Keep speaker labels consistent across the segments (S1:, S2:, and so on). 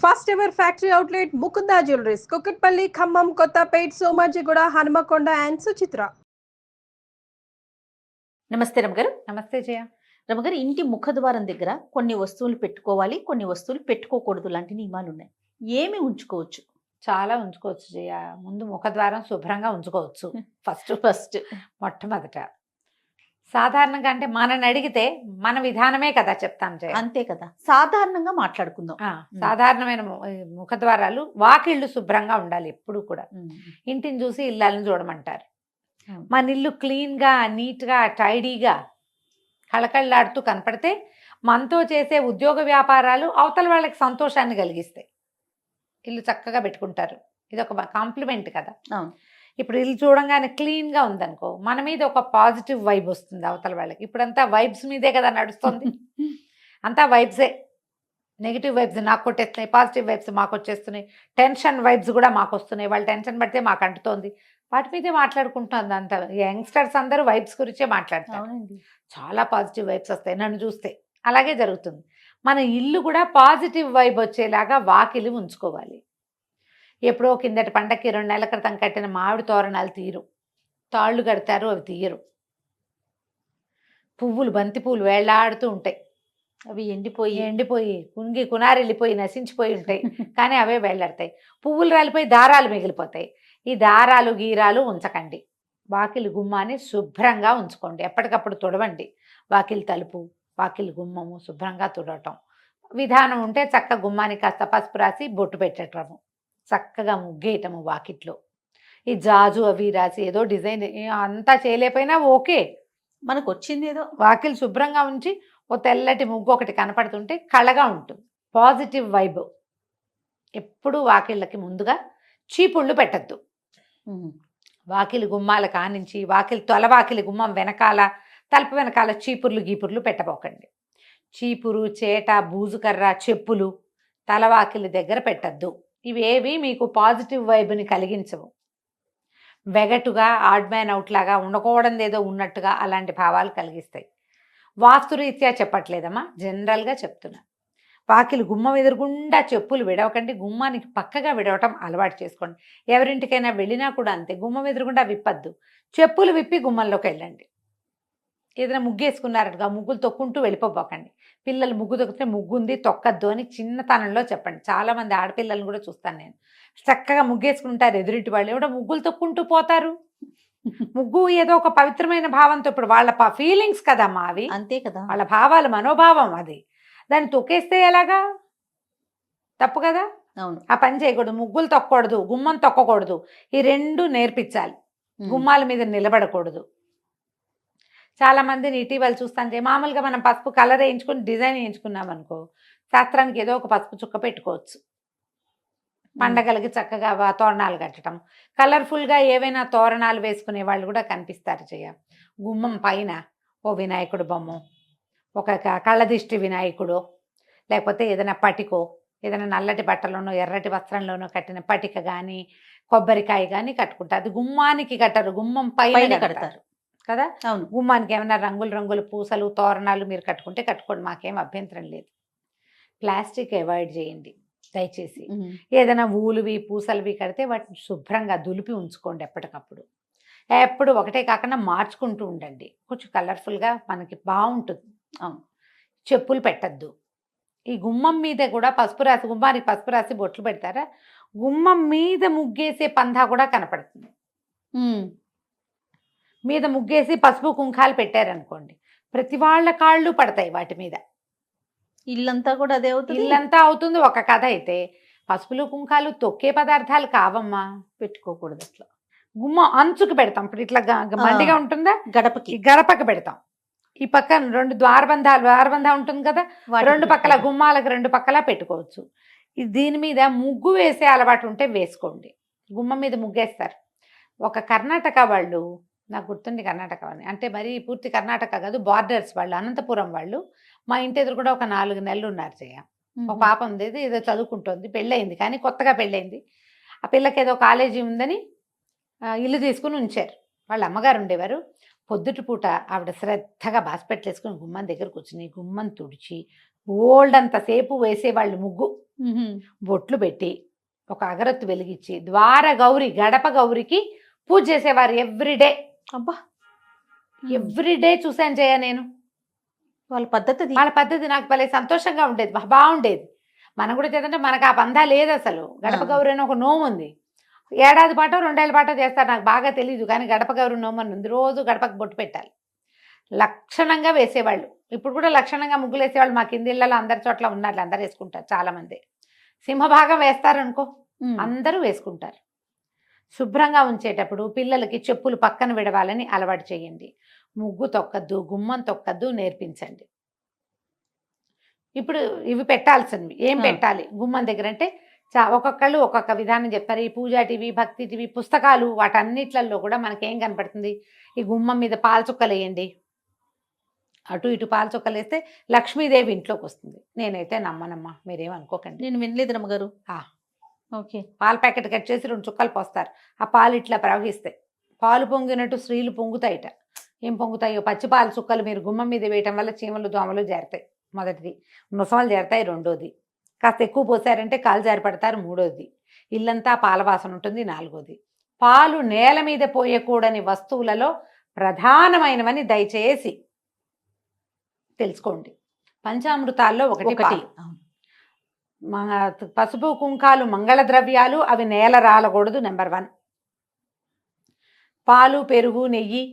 S1: First ever factory outlet Mukunda jewelleries Kukatpally, Khammam, Kothapet, Somajiguda, Hanamkonda and Suchitra.
S2: నమస్తే రమగారు.
S3: నమస్తే జయ.
S2: రమగారు, ఇంటి ముఖద్వారం దగ్గర కొన్ని వస్తువులు పెట్టుకోవాలి, కొన్ని వస్తువులు పెట్టుకోకూడదు లాంటి నియమాలు ఉన్నాయి. ఏమి ఉంచుకోవచ్చు?
S3: చాలా ఉంచుకోవచ్చు జయ. ముందు ముఖద్వారం శుభ్రంగా ఉంచుకోవచ్చు.
S2: ఫస్ట్
S3: మొట్టమొదట సాధారణంగా అంటే మనని అడిగితే మన విధానమే కదా చెప్తాం జయ.
S2: అంతే కదా, సాధారణంగా మాట్లాడుకుందాం.
S3: సాధారణమైన ముఖద్వారాలు, వాకిళ్ళు శుభ్రంగా ఉండాలి ఎప్పుడు కూడా. ఇంటిని చూసి ఇళ్ళని చూడమంటారు. మన ఇల్లు క్లీన్గా, నీట్గా, టైడీగా, కళకళలాడుతూ కనపడితే మనతో చేసే ఉద్యోగ వ్యాపారాలు అవతల వాళ్ళకి సంతోషాన్ని కలిగిస్తాయి. ఇల్లు చక్కగా పెట్టుకుంటారు. ఇది ఒక కాంప్లిమెంట్ కదా. ఇప్పుడు ఇల్లు చూడంగానే క్లీన్గా ఉందనుకో, మన మీద ఒక పాజిటివ్ వైబ్ వస్తుంది అవతల వాళ్ళకి. ఇప్పుడంతా వైబ్స్ మీదే కదా నడుస్తుంది. అంతా వైబ్సే. నెగిటివ్ వైబ్స్ నాకు కొట్టేస్తున్నాయి, పాజిటివ్ వైబ్స్ మాకు వచ్చేస్తున్నాయి, టెన్షన్ వైబ్స్ కూడా మాకు వస్తున్నాయి. వాళ్ళు టెన్షన్ పడితే మాకు అంటుతోంది. వాటి మీదే మాట్లాడుకుంటుంది అంత. యంగ్స్టర్స్ అందరూ వైబ్స్ గురించే మాట్లాడతారు. చాలా పాజిటివ్ వైబ్స్ వస్తాయి నన్ను చూస్తే. అలాగే జరుగుతుంది. మన ఇల్లు కూడా పాజిటివ్ వైబ్ వచ్చేలాగా వాకిలి ఉంచుకోవాలి. ఎప్పుడో కిందటి పండక్కి 2 నెలల క్రితం కట్టిన మామిడి తోరణాలు తీరు, తాళ్ళు కడతారు, అవి తీయరు. పువ్వులు, బంతి పువ్వులు వేళ్లాడుతూ ఉంటాయి.
S2: అవి ఎండిపోయి
S3: కుంగి కునారెళ్ళిపోయి నశించిపోయి ఉంటాయి. కానీ అవే వేళ్లాడతాయి. పువ్వులు రాలిపోయి దారాలు మిగిలిపోతాయి. ఈ దారాలు గీరాలు ఉంచకండి. వాకిలి గుమ్మాన్ని శుభ్రంగా ఉంచుకోండి. ఎప్పటికప్పుడు తుడవండి. వాకిలి తలుపు, వాకిలి గుమ్మము శుభ్రంగా తుడవటం. విధానం ఉంటే చక్క గుమ్మానికి కాస్త పసుపు రాసి బొట్టు పెట్టటము, చక్కగా ముగ్గేయటము వాకిట్లో. ఈ జాజు అవి రాసి ఏదో డిజైన్ అంతా చేయలేకపోయినా ఓకే,
S2: మనకు వచ్చింది ఏదో.
S3: వాకిలి శుభ్రంగా ఉంచి ఓ తెల్లటి ముగ్గు ఒకటి కనపడుతుంటే కళగా ఉంటుంది. Positive vibe. ఎప్పుడు వాకిళ్ళకి ముందుగా చీపుళ్ళు పెట్టద్దు. వాకిలి గుమ్మాల కానించి వాకిలి తొలవాకిలి గుమ్మం వెనకాల, తలుపు వెనకాల చీపుర్లు గీపుర్లు పెట్టబోకండి. చీపురు, చేట, బూజుకర్ర, చెప్పులు తలవాకిలి దగ్గర పెట్టద్దు. ఇవేవి మీకు పాజిటివ్ వైబ్ని కలిగించవు. వెగటుగా, ఆడ్ మ్యాన్ అవుట్ లాగా, ఉండకూడదు ఏదో ఉన్నట్టుగా అలాంటి భావాలు కలిగిస్తాయి. వాస్తురీత్యా చెప్పట్లేదమ్మా, జనరల్గా చెప్తున్నా. వాకిలి గుమ్మం ఎదురుగుండా చెప్పులు విడవకండి. గుమ్మానికి పక్కగా విడవటం అలవాటు చేసుకోండి. ఎవరింటికైనా వెళ్ళినా కూడా అంతే, గుమ్మం ఎదురుగుండా విప్పద్దు. చెప్పులు విప్పి గుమ్మంలోకి వెళ్ళండి. ఏదైనా ముగ్గేసుకున్నారట్టుగా ముగ్గులు తొక్కుంటూ వెళ్ళిపోబోకండి. పిల్లలు ముగ్గు తొక్కితే ముగ్గుంది తొక్కద్దు అని చిన్నతనంలో చెప్పండి. చాలామంది ఆడపిల్లలను కూడా చూస్తాను నేను. చక్కగా ముగ్గేసుకుంటారు ఎదురింటి వాళ్ళు, ఏమిటో ముగ్గులు తొక్కుంటూ పోతారు. ముగ్గు ఏదో ఒక పవిత్రమైన భావంతో, ఇప్పుడు వాళ్ళ ఫీలింగ్స్ కదమ్మా అవి.
S2: అంతే కదా,
S3: వాళ్ళ భావాలు, మనోభావం అది. దాన్ని తొక్కేస్తే ఎలాగా? తప్పు కదా.
S2: అవును,
S3: ఆ పని చేయకూడదు. ముగ్గులు తొక్కకూడదు, గుమ్మం తొక్కకూడదు. ఈ 2 నేర్పించాలి. గుమ్మాల మీద నిలబడకూడదు. చాలా మందిని ఇటీవల చూస్తాంటే, మామూలుగా మనం పసుపు కలర్ వేయించుకుని డిజైన్ వేయించుకున్నాం అనుకో, శాస్త్రానికి ఏదో ఒక పసుపు చుక్క పెట్టుకోవచ్చు. పండగలకి చక్కగా తోరణాలు కట్టడం, కలర్ఫుల్గా ఏవైనా తోరణాలు వేసుకునే వాళ్ళు కూడా కనిపిస్తారు. గుమ్మం పైన ఓ వినాయకుడు బొమ్మ, ఒక కళ్ళదిష్టి వినాయకుడు, లేకపోతే ఏదైనా పటికో, ఏదైనా నల్లటి బట్టలోనో ఎర్రటి వస్త్రంలోనో కట్టిన పటిక కానీ, కొబ్బరికాయ కానీ కట్టుకుంటారు. అది గుమ్మానికి కట్టరు, గుమ్మం పైన కడతారు కదా.
S2: అవును,
S3: గుమ్మానికి ఏమైనా రంగులు పూసలు, తోరణాలు మీరు కట్టుకుంటే కట్టుకోండి, మాకేం అభ్యంతరం లేదు. ప్లాస్టిక్ అవాయిడ్ చేయండి దయచేసి. ఏదైనా ఊలువి పూసలువి కడితే వాటిని శుభ్రంగా దులిపి ఉంచుకోండి ఎప్పటికప్పుడు. ఎప్పుడు ఒకటే కాకుండా మార్చుకుంటూ ఉండండి. కొంచెం కలర్ఫుల్గా మనకి బాగుంటుంది. చెప్పులు పెట్టద్దు. ఈ గుమ్మం మీద కూడా పసుపు రాసి, గుమ్మానికి పసుపు రాసి బొట్లు పెడతారా, గుమ్మం మీద ముగ్గేసే పందా కూడా కనపడుతుంది. మీద ముగ్గేసి పసుపు కుంకాలు పెట్టారనుకోండి, ప్రతి వాళ్ళ కాళ్ళు పడతాయి వాటి మీద.
S2: ఇల్లంతా కూడా అదే అవుతుంది.
S3: ఇల్లంతా అవుతుంది. ఒక కథ అయితే పసుపులు కుంకాలు తొక్కే పదార్థాలు కావమ్మా, పెట్టుకోకూడదు. అట్లా గుమ్మం అంచుకు పెడతాం. ఇప్పుడు ఇట్లా మండిగా ఉంటుందా, గడపకి పెడతాం. ఈ పక్కన 2 ద్వారబంధం ఉంటుంది కదా, 2 పక్కల గుమ్మాలకు 2 పక్కల పెట్టుకోవచ్చు. దీని మీద ముగ్గు వేసే అలవాటు ఉంటే వేసుకోండి. గుమ్మం మీద ముగ్గేస్తారు. ఒక కర్ణాటక వాళ్ళు, నాకు గుర్తుంది కర్ణాటక అని, అంటే మరి పూర్తి కర్ణాటక కాదు, బార్డర్స్ వాళ్ళు, అనంతపురం వాళ్ళు. మా ఇంటి ఎదురు కూడా ఒక 4 నెలలు ఉన్నారు. ఒక పాప ఉంది, ఏదో చదువుకుంటుంది, పెళ్ళయింది, కానీ కొత్తగా పెళ్ళయింది. ఆ పిల్లకి ఏదో కాలేజీ ఉందని ఇల్లు తీసుకుని ఉంచారు. వాళ్ళ అమ్మగారు ఉండేవారు. పొద్దుటి పూట ఆవిడ శ్రద్ధగా బాస్పెట్లు వేసుకుని గుమ్మం దగ్గర కూర్చుని గుమ్మం తుడిచి ఓల్డ్ అంతసేపు వేసేవాళ్ళు ముగ్గు. బొట్లు పెట్టి ఒక అగరత్తు వెలిగించి ద్వార గౌరి గడప గౌరికి పూజ చేసేవారు ఎవ్రీడే.
S2: అబ్బా
S3: ఎవ్రీడే చూశాను జయ నేను.
S2: వాళ్ళ పద్ధతి అది.
S3: వాళ్ళ పద్ధతి నాకు భలే సంతోషంగా ఉండేది, బాగుండేది. మనం కూడా చేద్దంటే మనకు ఆ పందా లేదు అసలు. గడప గౌరి అని ఒక నోము ఉంది, ఏడాది పాటో 2 ఏళ్ళ పాటో చేస్తారు, నాకు బాగా తెలియదు. కానీ గడప గౌరి నోము అని ఉంది, రోజు గడపకు బొట్టు పెట్టాలి. లక్షణంగా వేసేవాళ్ళు. ఇప్పుడు కూడా లక్షణంగా ముగ్గులు వేసేవాళ్ళు మా కింది ఇళ్ళలో అందరి చోట్ల ఉన్నారు, అందరు వేసుకుంటారు. చాలా మంది సింహభాగం వేస్తారు అనుకో, అందరూ వేసుకుంటారు. శుభ్రంగా ఉంచేటప్పుడు పిల్లలకి చెప్పులు పక్కన విడవాలని అలవాటు చేయండి. ముగ్గు తొక్కద్దు, గుమ్మం తొక్కద్దు నేర్పించండి. ఇప్పుడు ఇవి పెట్టాల్సినవి ఏం పెట్టాలి గుమ్మం దగ్గర అంటే ఒక్కొక్కళ్ళు ఒక్కొక్క విధానం చెప్తారు. ఈ పూజా టీవీ, భక్తి టీవీ, పుస్తకాలు, వాటన్నిట్లలో కూడా మనకేం కనపడుతుంది, ఈ గుమ్మం మీద పాల చుక్కలు వేయండి. అటు ఇటు పాల చుక్కలు వేస్తే లక్ష్మీదేవి ఇంట్లోకి వస్తుంది. నేనైతే నమ్మనమ్మా, మీరేమనుకోకండి.
S2: నేను వినలేదు రమ్మగారు. ఓకే.
S3: పాల ప్యాకెట్ కట్ చేసి 2 చుక్కలు పోస్తారు, ఆ పాలు ఇట్లా ప్రవహిస్తాయి. పాలు పొంగినట్టు స్త్రీలు పొంగుతాయిట. ఏం పొంగుతాయో పచ్చి పాల చుక్కలు మీరు గుమ్మం మీద వేయటం వల్ల చీమలు దోమలు చేరతాయి. మొదటిది. ముసమలు చేరతాయి. రెండోది. కాస్త ఎక్కువ పోసారంటే కాలు జారి పడతారు. మూడోది. ఇల్లంతా పాల వాసన ఉంటుంది. నాలుగోది. పాలు నేల మీద పోయకూడని వస్తువులలో ప్రధానమైనవని దయచేసి తెలుసుకోండి. పంచామృతాల్లో ఒకటి పాలు. పసుపు కుంకాలు మంగళ ద్రవ్యాలు, అవి నేల రాలకూడదు. నెంబర్ 1. పాలు, పెరుగు, నెయ్యి,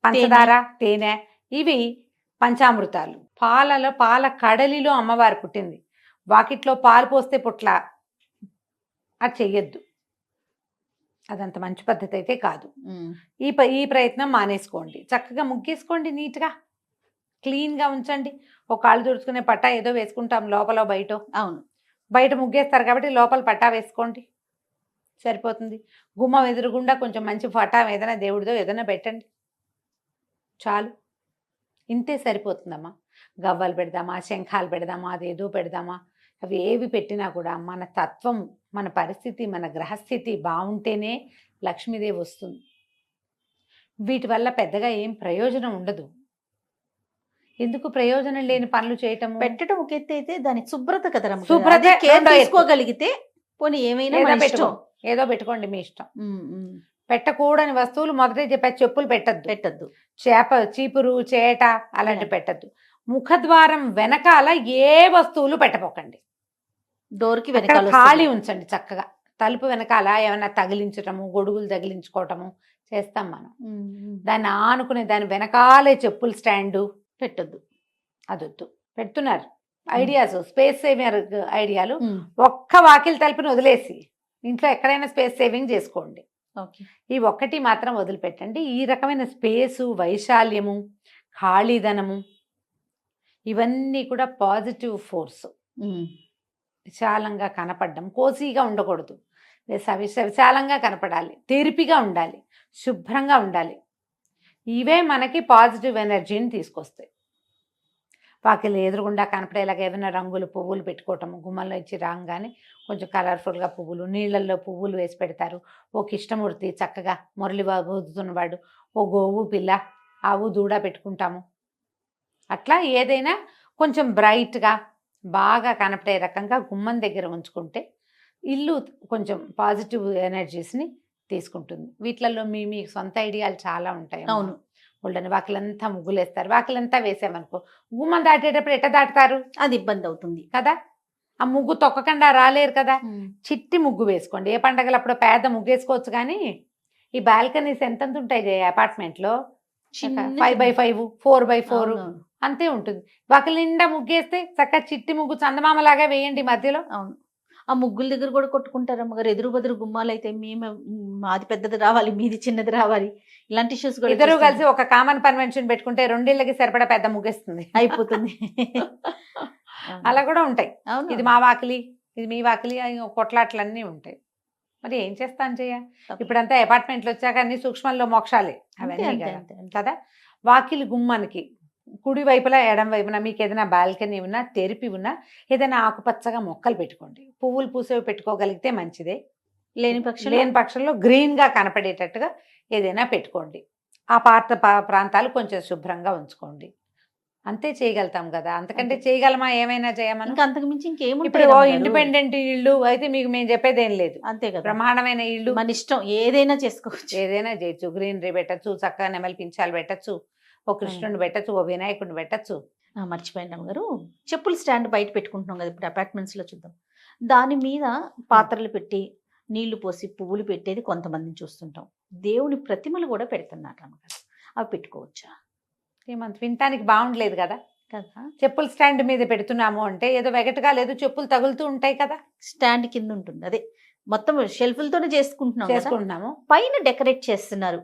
S3: పంచదార, తేనె, ఇవి పంచామృతాలు. పాల కడలిలో అమ్మవారు పుట్టింది. వాకిట్లో పాలు పోస్తే పుట్ల, అది చెయ్యొద్దు. అదంత మంచి పద్ధతి అయితే కాదు. ఈ ప్రయత్నం మానేసుకోండి. చక్కగా ముగ్గేసుకోండి, నీట్గా క్లీన్గా ఉంచండి. ఒక కాళ్ళు తుడుచుకునే పట్టా ఏదో వేసుకుంటాం లోపల బయట.
S2: అవును,
S3: బయట ముగ్గేస్తారు కాబట్టి లోపల పట్టా వేసుకోండి, సరిపోతుంది. గుమ్మం ఎదురుగుండా కొంచెం మంచి పట్టా ఏదైనా దేవుడిదో ఏదైనా పెట్టండి, చాలు. ఇంతే సరిపోతుందమ్మా. గవ్వలు పెడదామా, శంఖాలు పెడదామా, అదేదో పెడదామా, అవి ఏవి పెట్టినా కూడా మన తత్వం, మన పరిస్థితి, మన గ్రహస్థితి బాగుంటేనే లక్ష్మీదేవి వస్తుంది. వీటి వల్ల పెద్దగా ఏం ప్రయోజనం ఉండదు. ఎందుకు ప్రయోజనం లేని పనులు చేయటము?
S2: పెట్టడం ఒక ఎత్తు అయితే దాని శుభ్రత కదా,
S3: శుభ్రత
S2: తీసుకోగలిగితే పోనీ ఏమైనా
S3: ఏదో పెట్టుకోండి, మీ ఇష్టం. పెట్టకూడని వస్తువులు మొదటే చెప్పా, చెప్పులు పెట్టద్దు, చీపురు, చేట అలాంటివి పెట్టద్దు. ముఖద్వారం వెనకాల ఏ వస్తువులు పెట్టపోకండి.
S2: డోర్కి వెనకాల
S3: ఖాళీ ఉంచండి చక్కగా. తలుపు వెనకాల ఏమైనా తగిలించటము, గొడుగులు తగిలించుకోవటము చేస్తాం మనం. దాన్ని ఆనుకునే దాని వెనకాలే చెప్పులు స్టాండు పెట్టద్దు, అదొద్దు. పెడుతున్నారు ఐడియాస్, స్పేస్ సేవింగ్ ఐడియాలు. ఒక్క వాకిలి తలుపుని వదిలేసి ఇంట్లో ఎక్కడైనా స్పేస్ సేవింగ్ చేసుకోండి. ఈ ఒక్కటి మాత్రం వదిలిపెట్టండి. ఈ రకమైన స్పేసు, వైశాల్యము, ఖాళీదనము, ఇవన్నీ కూడా పాజిటివ్ ఫోర్స్. విశాలంగా కనపడడం, కోసీగా ఉండకూడదు, విశాలంగా కనపడాలి, తెరిపిగా ఉండాలి, శుభ్రంగా ఉండాలి. ఇవే మనకి పాజిటివ్ ఎనర్జీని తీసుకొస్తాయి. వాకిలి ఎదురుగుండా కనపడేలాగా ఏదైనా రంగులు, పువ్వులు పెట్టుకోవటము. గుమ్మంలో ఇచ్చి రాగానే కొంచెం కలర్ఫుల్గా పువ్వులు, నీళ్ళల్లో పువ్వులు వేసి పెడతారు. ఓ కృష్ణమూర్తి చక్కగా మురళి ఊదుతున్నవాడు, ఓ గోవు పిల్ల, ఆవు దూడ పెట్టుకుంటాము. అట్లా ఏదైనా కొంచెం బ్రైట్గా బాగా కనపడే రకంగా గుమ్మం దగ్గర ఉంచుకుంటే ఇల్లు కొంచెం పాజిటివ్ ఎనర్జీస్ని తీసుకుంటుంది. వీటిలలో మీ సొంత ఐడియాలు చాలా ఉంటాయి.
S2: అవును,
S3: వాళ్ళని వాకిలంతా ముగ్గులేస్తారు. వాకిలంతా వేసామనుకో, గుమ్మం దాటేటప్పుడు ఎట్ట దాటుతారు?
S2: అది ఇబ్బంది అవుతుంది
S3: కదా. ఆ ముగ్గు తొక్కకుండా రాలేరు కదా. చిట్టి ముగ్గు వేసుకోండి. ఏ పండగలప్పుడు పెద్ద ముగ్గు వేసుకోవచ్చు, కానీ ఈ బాల్కనీస్ ఎంత ఉంటాయి అపార్ట్మెంట్లో, 5x5, 4x4 అంతే ఉంటుంది. వాకిలి నిండా ముగ్గేస్తే చక్కగా చిట్టి ముగ్గు చందమామలాగా వేయండి మధ్యలో.
S2: అవును, ఆ ముగ్గుల దగ్గర కూడా కొట్టుకుంటారు అమ్మగారు. ఎదురు బదురు గుమ్మాలు అయితే మేము మాది పెద్దది రావాలి, మీది చిన్నది రావాలి, ఇలాంటి ఇష్యూస్ కూడా.
S3: ఇద్దరు కలిసి ఒక కామన్ కన్వెన్షన్ పెట్టుకుంటే 2 ఇళ్ళకి సరిపడా పెద్ద ముగ్గేస్తుంది,
S2: అయిపోతుంది.
S3: అలా కూడా ఉంటాయి. ఇది మా వాకిలి, ఇది మీ వాకిలి, కొట్లాట్లన్నీ ఉంటాయి. మరి ఏం చేస్తాను చెయ్య. ఇప్పుడంతా అపార్ట్మెంట్లు వచ్చాక అన్ని సూక్ష్మంలో మోక్షాలే అవన్నీ కదా. వాకిలి గుమ్మానికి కుడి వైపులా ఎడం వైపున మీకు ఏదైనా బాల్కనీ ఉన్నా, తెరిపి ఉన్నా, ఏదైనా ఆకుపచ్చగా మొక్కలు పెట్టుకోండి. పువ్వులు పూసేవి పెట్టుకోగలిగితే మంచిదే. లేని పక్షంలో గ్రీన్గా కనపడేటట్టుగా ఏదైనా పెట్టుకోండి. ఆ ప్రాంతాలు కొంచెం శుభ్రంగా ఉంచుకోండి. అంతే చేయగలుగుతాం కదా, అంతకంటే
S2: అంతే.
S3: చేయగలమా, ఏమైనా చేయమని.
S2: ఇంకా అంతకు మించి
S3: ఇప్పుడు
S2: ఇంకేముంటాయి రమ్మగారు?
S3: ఇండిపెండెంట్ ఇల్లు అయితే మీకు మేము చెప్పేది ఏం లేదు.
S2: అంతే కదా,
S3: బ్రహ్మాండమైన ఇల్లు,
S2: మన ఇష్టం ఏదైనా చేసుకోవచ్చు.
S3: ఏదైనా చేయొచ్చు. గ్రీనరీ పెట్టచ్చు, చక్కగా నెమలి పించాలు పెట్టచ్చు, ఓ కృష్ణుడిని పెట్టచ్చు, ఓ వినాయకుడిని పెట్టచ్చు.
S2: మర్చిపోయిన రమ్మగారు, చెప్పుల స్టాండ్ బయట పెట్టుకుంటున్నాం కదా ఇప్పుడు అపార్ట్మెంట్స్ లో, చూద్దాం. దాని మీద పాత్రలు పెట్టి నీళ్లు పోసి పువ్వులు పెట్టేది కొంతమందిని చూస్తుంటాం. దేవుని ప్రతిమలు కూడా పెడుతున్నారు రమ్మగారు, అవి పెట్టుకోవచ్చా?
S3: ఏమంత వినటానికి బాగుండలేదు కదా.
S2: కదా,
S3: చెప్పుల స్టాండ్ మీద పెడుతున్నాము అంటే ఏదో వెగటగా లేదు, చెప్పులు తగులుతూ ఉంటాయి కదా,
S2: స్టాండ్ కింద ఉంటుంది. అదే మొత్తం షెల్ఫ్లతోనే చేసుకుంటున్నాం కదా.
S3: చేసుకుంటున్నాము.
S2: పైన డెకరేట్ చేస్తున్నారు,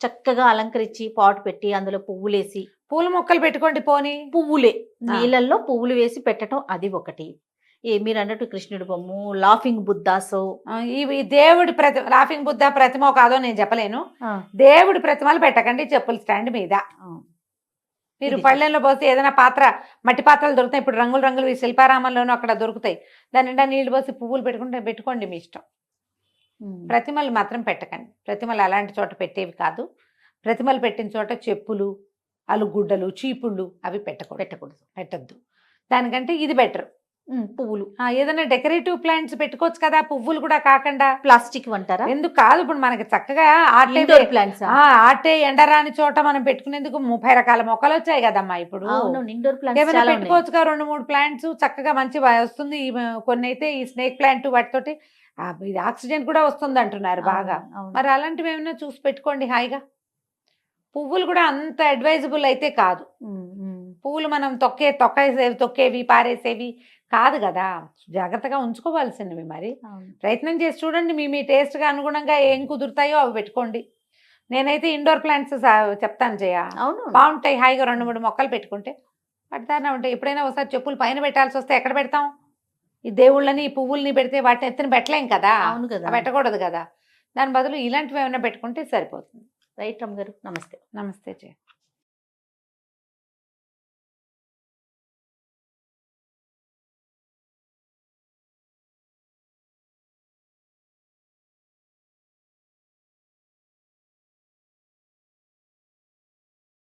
S2: చక్కగా అలంకరించి పాట్ పెట్టి అందులో పువ్వులేసి.
S3: పూల మొక్కలు పెట్టుకోండి పోనీ.
S2: పువ్వులే నీళ్ళల్లో పువ్వులు వేసి పెట్టడం, అది ఒకటి. మీరు అన్నట్టు కృష్ణుడి బొమ్మ, లాఫింగ్ బుద్ధాసో,
S3: ఈ దేవుడి లాఫింగ్ బుద్ధ ప్రతిమ కాదో నేను చెప్పలేను. దేవుడి ప్రతిమలు పెట్టకండి చెప్పుల స్టాండ్ మీద. మీరు
S2: ఇది
S3: పళ్ళెంలో పోస్తే ఏదైనా పాత్ర, మట్టి పాత్రలు దొరుకుతాయి ఇప్పుడు, రంగులు రంగులు శిల్పారామంలోనూ అక్కడ దొరుకుతాయి. దాని నిండా నీళ్లు పోసి పువ్వులు పెట్టుకోండి మీ ఇష్టం. ప్రతిమలు మాత్రం పెట్టకండి. ప్రతిమలు అలాంటి చోట పెట్టేవి కాదు. ప్రతిమలు పెట్టిన చోట చెప్పులు, అలుగుడ్డలు, చీపుళ్ళు అవి పెట్టద్దు. దానికంటే ఇది బెటర్.
S2: పువ్వులు
S3: ఏదైనా డెకరేటివ్ ప్లాంట్స్ పెట్టుకోవచ్చు కదా, పువ్వులు కూడా కాకుండా.
S2: ప్లాస్టిక్ అంటారా?
S3: ఎందుకు కాదు, ఇప్పుడు మనకి చక్కగా
S2: ఇండోర్ ప్లాంట్స్.
S3: ఆటే ఎండరాని చోట మనం పెట్టుకునేందుకు 30 రకాల మొక్కలు వచ్చాయి కదమ్మా ఇప్పుడు.
S2: ఇండోర్
S3: ఏమైనా
S2: ప్లాంట్స్
S3: పెట్టుకోవచ్చుగా 2-3 ప్లాంట్స్ చక్కగా మంచి వస్తుంది. కొన్ని అయితే ఈ స్నేక్ ప్లాంట్ వాటితోటి ఇది ఆక్సిజన్ కూడా వస్తుంది అంటున్నారు బాగా. మరి అలాంటివి ఏమైనా చూసి పెట్టుకోండి హాయిగా. పువ్వులు కూడా అంత అడ్వైజబుల్ అయితే కాదు. పువ్వులు మనం తొక్కేవి పారేసేవి కాదు కదా, జాగ్రత్తగా ఉంచుకోవాల్సినవి. మరి ప్రయత్నం చేసి చూడండి, మీ టేస్ట్గా అనుగుణంగా ఏం కుదురుతాయో అవి పెట్టుకోండి. నేనైతే ఇండోర్ ప్లాంట్స్ చెప్తాను జయ, బాగుంటాయి. హాయిగా 2-3 మొక్కలు పెట్టుకుంటే పడతానే ఉంటాయి. ఎప్పుడైనా ఒకసారి చెప్పులు పైన పెట్టాల్సి వస్తే ఎక్కడ పెడతాం? ఈ దేవుళ్ళని, ఈ పువ్వుల్ని పెడితే వాటిని ఎత్తున పెట్టలేం కదా, పెట్టకూడదు కదా. దాని బదులు ఇలాంటివి ఏమైనా పెట్టుకుంటే సరిపోతుంది.
S2: రైట్ రమ్మ గారు, నమస్తే.
S3: నమస్తే జయ.